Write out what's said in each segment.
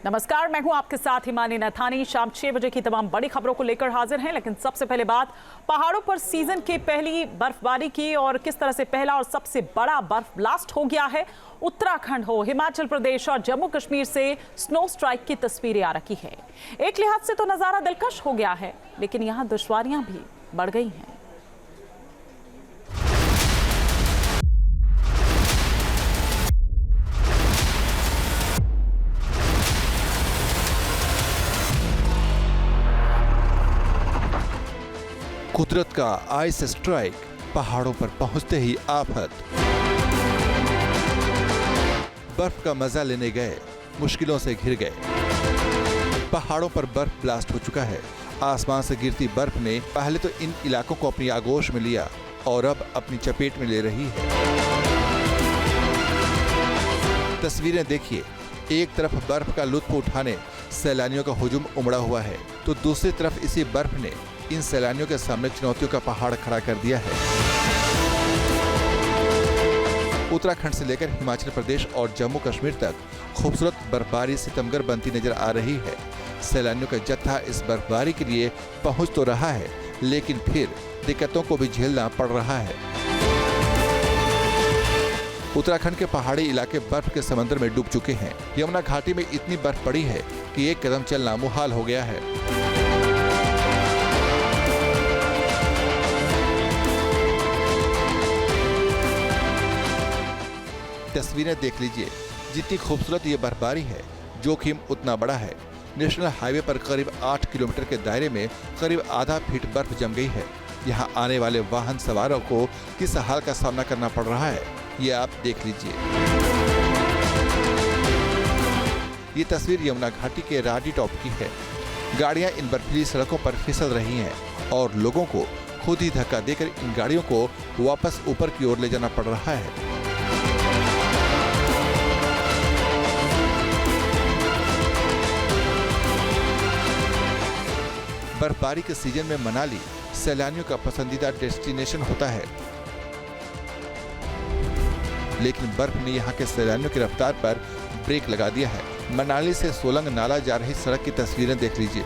नमस्कार, मैं हूं आपके साथ हिमानी नथानी। शाम 6 बजे की तमाम बड़ी खबरों को लेकर हाजिर हैं, लेकिन सबसे पहले बात पहाड़ों पर सीजन के पहली बर्फबारी की और किस तरह से पहला और सबसे बड़ा बर्फ ब्लास्ट हो गया है। उत्तराखंड हो, हिमाचल प्रदेश और जम्मू कश्मीर से स्नो स्ट्राइक की तस्वीरें आ रही है। एक लिहाज से तो नजारा दिलकश हो गया है, लेकिन यहाँ दुश्वारियां भी बढ़ गई हैं। कुदरत का आइस स्ट्राइक, पहाड़ों पर पहुंचते ही आफत। बर्फ का मजा लेने गए, मुश्किलों से घिर गए। पहाड़ों पर बर्फ ब्लास्ट हो चुका है। आसमान से गिरती बर्फ ने पहले तो इन इलाकों को अपनी आगोश में लिया और अब अपनी चपेट में ले रही है। तस्वीरें देखिए, एक तरफ बर्फ का लुत्फ उठाने सैलानियों का हुजूम उमड़ा हुआ है, तो दूसरी तरफ इसी बर्फ ने इन सैलानियों के सामने चुनौतियों का पहाड़ खड़ा कर दिया है। उत्तराखंड से लेकर हिमाचल प्रदेश और जम्मू कश्मीर तक खूबसूरत बर्फबारी सितमगर बनती नजर आ रही है। सैलानियों का जत्था इस बर्फबारी के लिए पहुंच तो रहा है, लेकिन फिर दिक्कतों को भी झेलना पड़ रहा है। उत्तराखंड के पहाड़ी इलाके बर्फ के समंदर में डूब चुके हैं। यमुना घाटी में इतनी बर्फ पड़ी है कि एक कदम चलना मुहाल हो गया है। तस्वीरें देख लीजिए, जितनी खूबसूरत ये बर्फबारी है, जोखिम उतना बड़ा है। नेशनल हाईवे पर करीब 8 किलोमीटर के दायरे में करीब आधा फीट बर्फ जम गई है। यहाँ आने वाले वाहन सवारों को किस हाल का सामना करना पड़ रहा है, ये आप देख लीजिए। ये तस्वीर यमुना घाटी के राडी टॉप की है। गाड़ियां इन बर्फीली सड़कों पर फिसल रही हैं और लोगों को खुद ही धक्का देकर इन गाड़ियों को वापस ऊपर की ओर ले जाना पड़ रहा है। बर्फबारी के सीजन में मनाली सैलानियों का पसंदीदा डेस्टिनेशन होता है, लेकिन बर्फ ने यहाँ के सैलानियों की रफ्तार पर ब्रेक लगा दिया है। मनाली से सोलंग नाला जा रही सड़क की तस्वीरें देख लीजिए।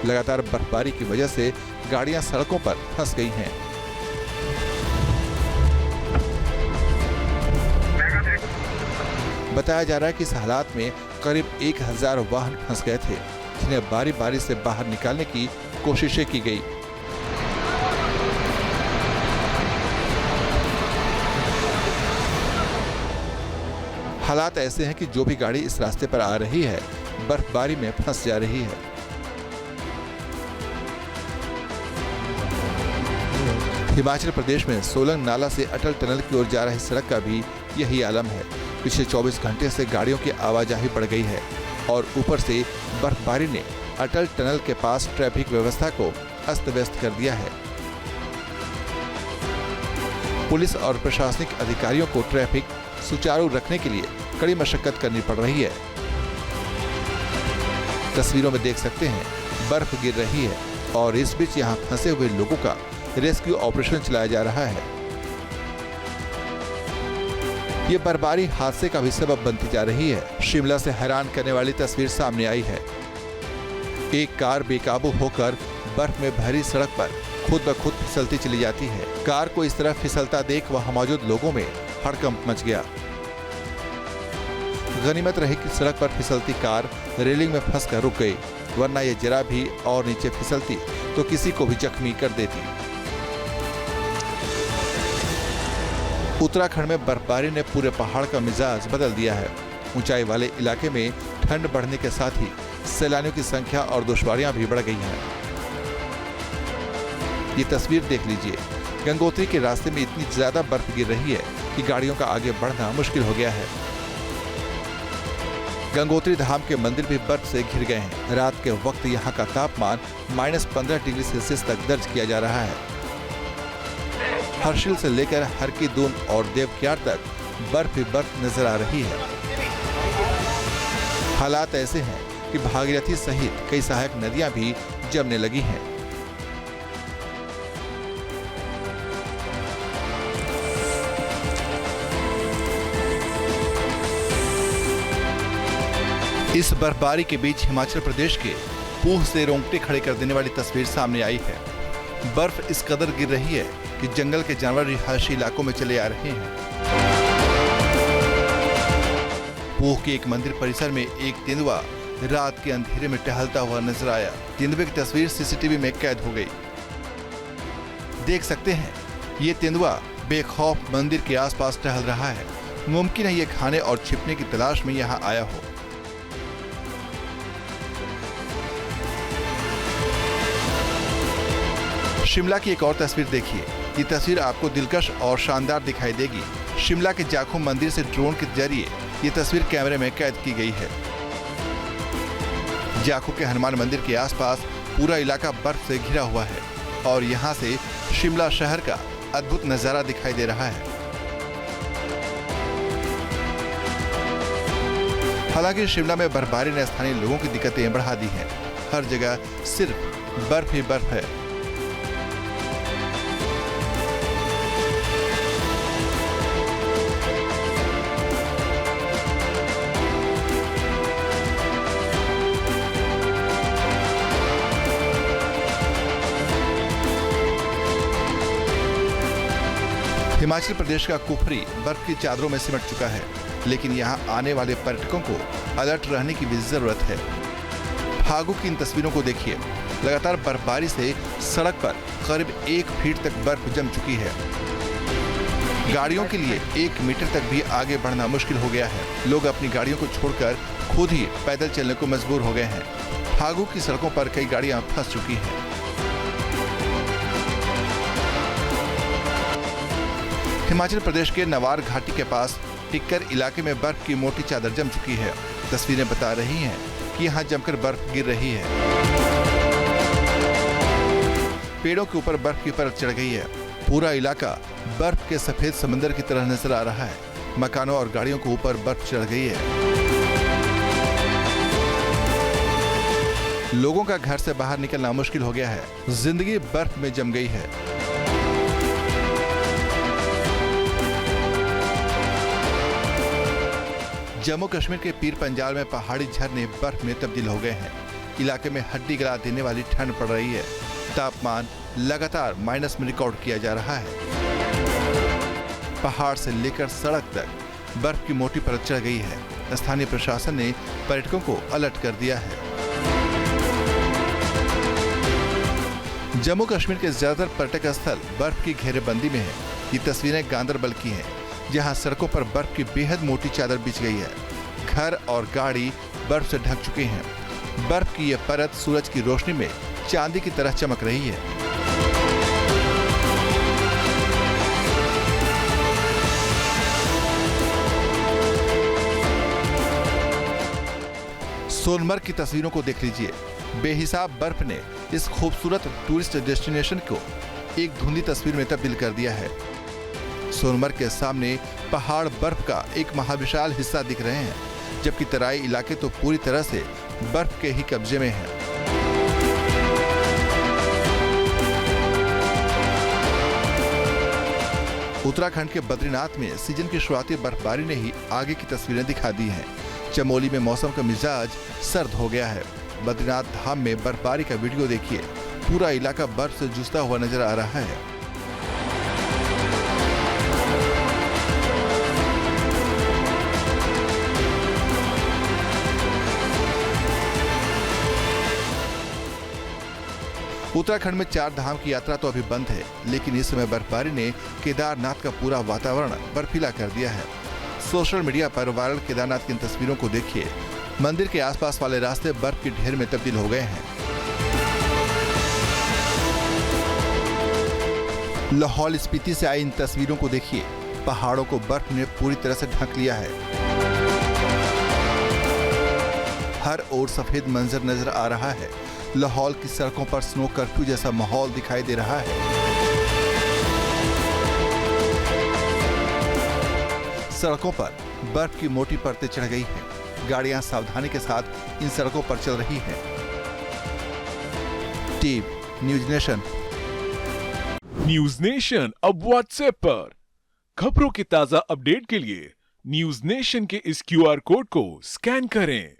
लगातार बर्फबारी की वजह से गाड़ियां सड़कों पर फंस गई हैं। बताया जा रहा है कि इस हालात में करीब 1000 वाहन फंस गए थे, जिन्हें बारी बारी से बाहर निकालने की कोशिशें की गई। हालात ऐसे हैं कि जो भी गाड़ी इस रास्ते पर आ रही है, बर्फबारी में फंस जा रही है। हिमाचल प्रदेश में सोलंग नाला से अटल टनल की ओर जा रही सड़क का भी यही आलम है। पिछले 24 घंटे से गाड़ियों की आवाजाही बढ़ गई है और ऊपर से बर्फबारी ने अटल टनल के पास ट्रैफिक व्यवस्था को अस्त व्यस्त कर दिया है। पुलिस और प्रशासनिक अधिकारियों को ट्रैफिक सुचारू रखने के लिए कड़ी मशक्कत करनी पड़ रही है। तस्वीरों में देख सकते हैं, बर्फ गिर रही है और इस बीच यहाँ फंसे हुए लोगों का रेस्क्यू ऑपरेशन चलाया जा रहा है। ये बर्फबारी हादसे का भी सबब बनती जा रही है। शिमला से हैरान करने वाली तस्वीर सामने आई है। एक कार बेकाबू होकर बर्फ में भरी सड़क पर खुद ब खुद फिसलती चली जाती है। कार को इस तरह फिसलता देख वहां मौजूद लोगों में हड़कंप मच गया। गनीमत रही कि सड़क पर फिसलती कार रेलिंग में फंसकर रुक गई, वरना ये जरा भी और नीचे फिसलती तो किसी को भी जख्मी कर देती। उत्तराखंड में बर्फबारी ने पूरे पहाड़ का मिजाज बदल दिया है। ऊंचाई वाले इलाके में ठंड बढ़ने के साथ ही सैलानियों की संख्या और दुश्वारियां भी बढ़ गई हैं। ये तस्वीर देख लीजिए, गंगोत्री के रास्ते में इतनी ज्यादा बर्फ गिर रही है कि गाड़ियों का आगे बढ़ना मुश्किल हो गया है। गंगोत्री धाम के मंदिर भी बर्फ से घिर गए हैं। रात के वक्त यहाँ का तापमान -15 डिग्री सेल्सियस तक दर्ज किया जा रहा है। हर्षिल से लेकर हर की दून और देवक्यार तक बर्फ ही बर्फ नजर आ रही है। हालात ऐसे हैं कि भागीरथी सहित कई सहायक नदियां भी जमने लगी हैं। इस बर्फबारी के बीच हिमाचल प्रदेश के पूह से रोंगटे खड़े कर देने वाली तस्वीर सामने आई है। बर्फ इस कदर गिर रही है कि जंगल के जानवर रिहायशी इलाकों में चले आ रहे हैं। पूह के एक मंदिर परिसर में एक तेंदुआ रात के अंधेरे में टहलता हुआ नजर आया। तेंदुए की तस्वीर सीसीटीवी में कैद हो गई। देख सकते हैं ये तेंदुआ बेखौफ मंदिर के आसपास टहल रहा है। मुमकिन है ये खाने और छिपने की तलाश में यहाँ आया हो। शिमला की एक और तस्वीर देखिए। ये तस्वीर आपको दिलकश और शानदार दिखाई देगी। शिमला के जाखू मंदिर से ड्रोन के जरिए ये तस्वीर कैमरे में कैद की गई है। जाखू के हनुमान मंदिर के आसपास पूरा इलाका बर्फ से घिरा हुआ है और यहाँ से शिमला शहर का अद्भुत नजारा दिखाई दे रहा है। हालांकि शिमला में बर्फबारी ने स्थानीय लोगों की दिक्कतें बढ़ा दी हैं। हर जगह सिर्फ बर्फ ही बर्फ है। हिमाचल प्रदेश का कुफरी बर्फ की चादरों में सिमट चुका है, लेकिन यहाँ आने वाले पर्यटकों को अलर्ट रहने की भी जरूरत है। फागु की इन तस्वीरों को देखिए। लगातार बर्फबारी से सड़क पर करीब 1 फीट तक बर्फ जम चुकी है। गाड़ियों के लिए 1 मीटर तक भी आगे बढ़ना मुश्किल हो गया है। लोग अपनी गाड़ियों को छोड़कर खुद ही पैदल चलने को मजबूर हो गए हैं। फागु की सड़कों पर कई गाड़ियां फंस चुकी हैं। हिमाचल प्रदेश के नवार घाटी के पास टिक्कर इलाके में बर्फ की मोटी चादर जम चुकी है। तस्वीरें बता रही हैं कि यहाँ जमकर बर्फ गिर रही है। पेड़ों के ऊपर बर्फ की परत चढ़ गई है। पूरा इलाका बर्फ के सफेद समंदर की तरह नजर आ रहा है। मकानों और गाड़ियों के ऊपर बर्फ चढ़ गई है। लोगों का घर से बाहर निकलना मुश्किल हो गया है। जिंदगी बर्फ में जम गई है। जम्मू कश्मीर के पीर पंजाल में पहाड़ी झरने बर्फ में तब्दील हो गए हैं। इलाके में हड्डी गला देने वाली ठंड पड़ रही है। तापमान लगातार माइनस में रिकॉर्ड किया जा रहा है। पहाड़ से लेकर सड़क तक बर्फ की मोटी परत चढ़ गई है। स्थानीय प्रशासन ने पर्यटकों को अलर्ट कर दिया है। जम्मू कश्मीर के ज्यादातर पर्यटक स्थल बर्फ की घेरेबंदी में है। ये तस्वीरें गांदरबल की हैं, जहां सड़कों पर बर्फ की बेहद मोटी चादर बिछ गई है। घर और गाड़ी बर्फ से ढक चुके हैं। बर्फ की यह परत सूरज की रोशनी में चांदी की तरह चमक रही है। सोनमर्ग की तस्वीरों को देख लीजिए। बेहिसाब बर्फ ने इस खूबसूरत टूरिस्ट डेस्टिनेशन को एक धुंधली तस्वीर में तब्दील कर दिया है। सोनमर्ग के सामने पहाड़ बर्फ का एक महाविशाल हिस्सा दिख रहे हैं, जबकि तराई इलाके तो पूरी तरह से बर्फ के ही कब्जे में हैं। उत्तराखंड के बद्रीनाथ में सीजन की शुरुआती बर्फबारी ने ही आगे की तस्वीरें दिखा दी हैं। चमोली में मौसम का मिजाज सर्द हो गया है। बद्रीनाथ धाम में बर्फबारी का वीडियो देखिए। पूरा इलाका बर्फ से जूझता हुआ नजर आ रहा है। उत्तराखंड में 4 धाम की यात्रा तो अभी बंद है, लेकिन इस समय बर्फबारी ने केदारनाथ का पूरा वातावरण बर्फीला कर दिया है। सोशल मीडिया पर वायरल केदारनाथ की इन तस्वीरों को देखिए। मंदिर के आसपास वाले रास्ते बर्फ की ढेर में तब्दील हो गए हैं। लाहौल स्पीति से आई इन तस्वीरों को देखिए। पहाड़ों को बर्फ ने पूरी तरह से ढक लिया है। हर ओर सफेद मंजर नजर आ रहा है। लाहौल की सड़कों पर स्नो कर्फ्यू जैसा माहौल दिखाई दे रहा है। सड़कों पर बर्फ की मोटी परतें चढ़ गई हैं। गाड़ियां सावधानी के साथ इन सड़कों पर चल रही हैं। Team news nation. News nation अब व्हाट्सएप पर खबरों की ताजा अपडेट के लिए न्यूज नेशन के इस QR कोड को स्कैन करें।